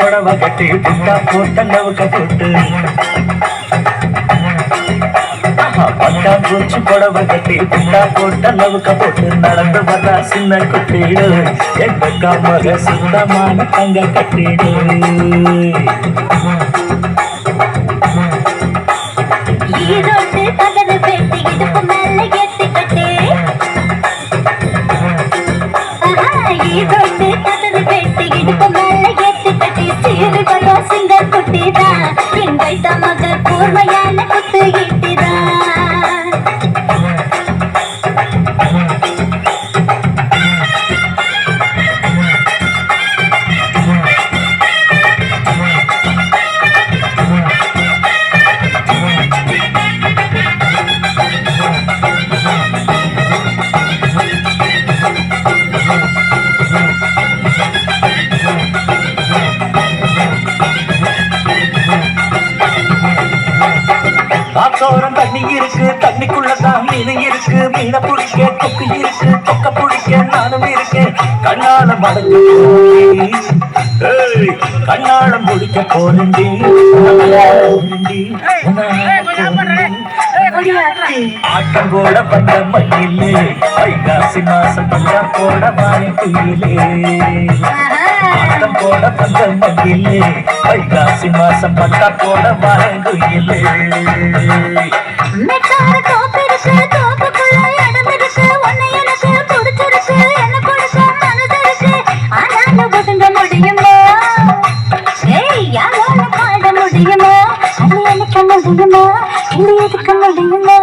புடவை கட்டி புட்டா போட்ட லவுக்க போட்டு பட்டாம்பூச்சி புடவை கட்டி புட்டா போட்ட லவுக்க போட்டு நடந்து வர்றா சின்ன குட்டிடு எட்டக்கா மக சுத்தமான தங்க கட்டிடு ஈரோட்டு தகடு பெட்டி இடுப்பு மேல ஏத்தி கட்டி ஈரோட்டு தகடு பெட்டி இடுப்பு மேல ஏத்தி கட்டி சீரு பலோ சிங்க குட்டிதான் எங்கள் தமக கூர்மையான குத்து ஈட்டிதான் காத்தோரம் தண்ணி இருக்கு தண்ணிக்குள்ளதான் மீன் இருக்கு மீனை பிடிக்க தொக்கு இருக்கு தொக்க பிடிக்க நானும் இருக்கேன் கண்ணால மடங்கு கண்ணால முடிக்க போறண்டி ஆட்டம் போட வந்த மயிலே வைகாசி மாசம் பந்தா போட வாழை குயிலே ஆட்டம் போட வந்த மயிலே வைகாசி மாசம் பந்தா போட வாழை குயிலே முடியுமா எதுக்க முடியுமா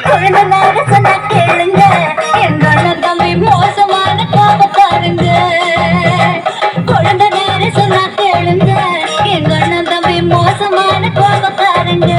குழந்தை நேர சொன்ன கேளுங்க எங்களோட தம்பி மோசமான கோபக்காரங்க குழந்தை நேர சொன்ன கேளுங்க எங்களோட தம்பி மோசமான கோபக்காரங்க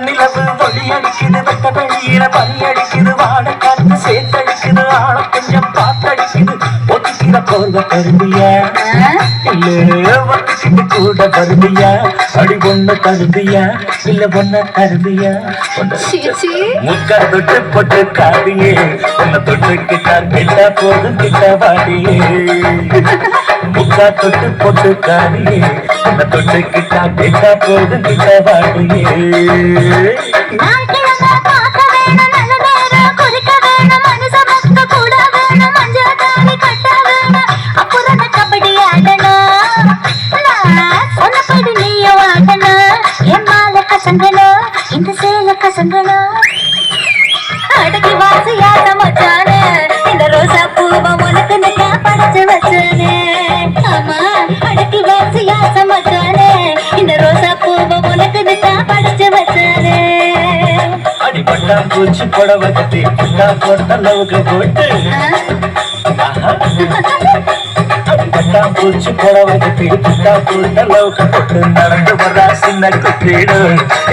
நிலவு ஒளி அடிக்குது வெட்ட வெளியில பனி அடிக்குது வாழை காத்து சேர்த்தடிக்குது ஆழ கொஞ்சம் பாத்தடிக்குது ஒத்துக்கிற போர்வ கரும்பியா இல்ல ஒத்துக்கிட்டு கூட வருவியா அடி ஒண்ணு கரும்பியா இல்ல ஒன்ன கரும்பியா முக்க தொட்டு போட்டு காவியே உன்னை தொட்டுக்கிட்டா கிட்ட போதும் கிட்ட வாடியே முக்கா தொட்டு போட்டு காவியே உன்னை தொட்டுக்கிட்டா கிட்ட போதும் கிட்ட வாடியே இந்த சேல கசங்களோ அடக்கி வாசியா சமைச்சானே இந்த ரோசா பூவ உனக்கு நான் படைச்சு வச்சானே ஆமா அடக்கி வாசியா சமைச்சானே இந்த ரோசா பூவ உனக்கு நான் படைச்சு வச்சானே அடிபட்டா பூச்சி புடவை கட்டி புட்டா போட்ட லவுக்கு போட்டு பூச்சி புடவை கட்டி புட்டா போட்ட லவுக்கு போட்டு நடந்து வர்றா சின்ன குட்டிடு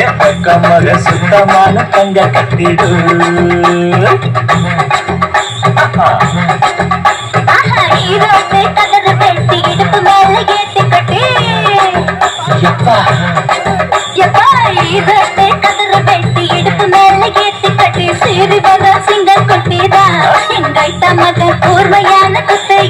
எக்க மக சுத்தமான தங்க கட்டிடு ஈரோட்டு கலர் பெட்டி இடுப்பு மேல ஏத்தி கட்டி ஈரோட்டு கலர் பெட்டி இடுப்பு மேல ஏத்தி கட்டி சீரி வர சிங்க குட்டிதான் எங்கள் தமக கூர்மையான குத்தை